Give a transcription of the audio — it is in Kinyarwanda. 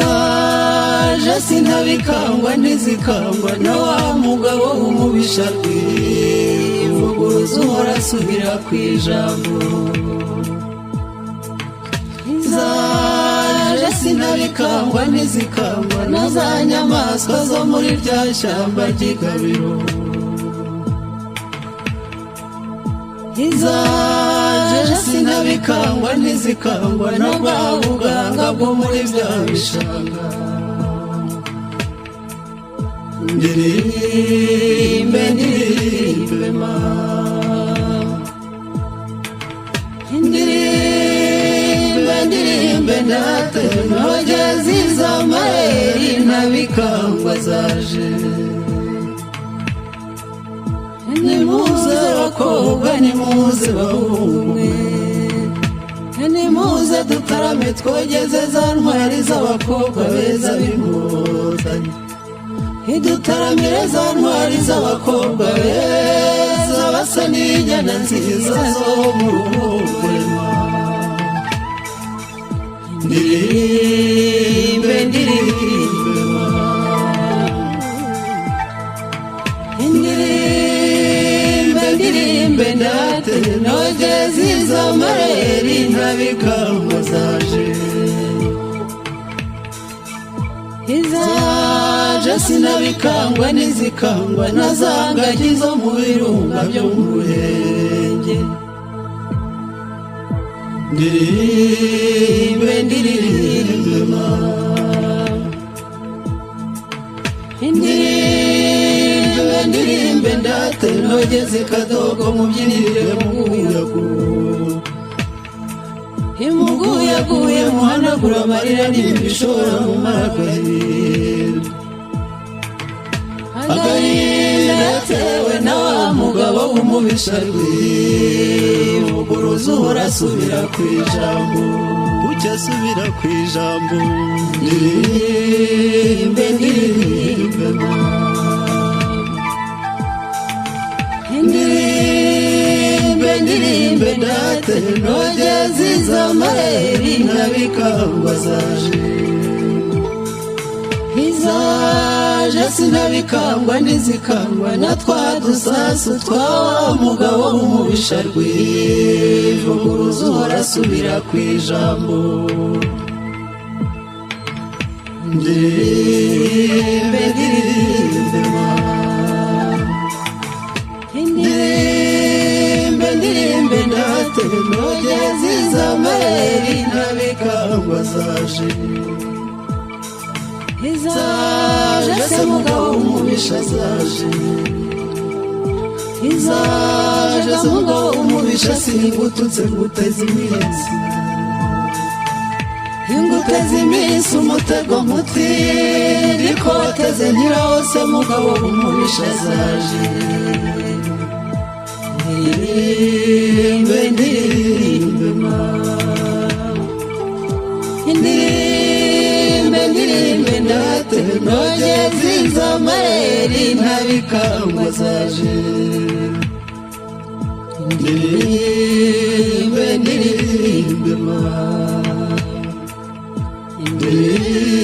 Izaje sinabikangwa ntizikangwa na wa mugabo w'umubisha rwivuguruza uhora asubira kw'ijambo. Izaje sinabikangwa ntizikangwa na za nyamaswa zo muri rya shyamba ry'igabiro. Izaje sinabikangwa ntizikangwa na bwa buganga bwo muri bya bishanga. Ndirimbe ndirimbe mama, ndirimbe ndirimbe ndate nogeze iz'amayeri ntabikangwa zaje. Nimuze bakobwa nimuze bahungu, nimuze dutarame twogeze za ntwari z'abakobwa beza b'inkotanyi. Idutaramire za ntwari z'abakobwa beza basa n'inyana nziza zo mu ruhurema. Ndirimbe ndirimbe mama, ndirimbe ndirimbe ndate nogeze iz'amayeri ntabikangwa zaje. Izaje sinabikangwa ntizikangwa na za ngagi zo mu birunga byo mu Ruhenge. Ndirimbe ndirimbe mama, ndirimbe ndirimbe ndate nogeze kadogo mubyinire muguyaguye. Imuguyaguye muhanagura amarira n'ibishora mu maragahinda. Agahinda yatewe na wa mugabo w'umubisha rwivuguruza uhora asubira kw'ijambo. Bucya asubira kw'ijambo. Ndirimbe ndirimbe mama, ndirimbe ndirimbe ndate nogeze iz'amayeri ntabikangwa zaje. Izaje sinabikangwa ntizikangwa na twa dusasu twa wa mugabo w'umubisha rwivuguruza uhora asubira kw'ijambo. Ndirimbe ndirimbe mama, ndirimbe ndirimbe ndate nogeze iz'amayeri ntabikangwa zaje. Izaje se mugabo w'umubisha zaje. Izaje se mugabo w'umubisha sinigututse nguteze iminsi. Inguteze iminsi umutego mutiri ko wateze nyirawose mugabo w'umubisha zaje. Ndirimbe ndirimbe mama, ndirimbe ndirimbe ndate nogeze iz'amayeri ntabikangwa zaje. Ndirimbe ndirimbe mama, ndirimbe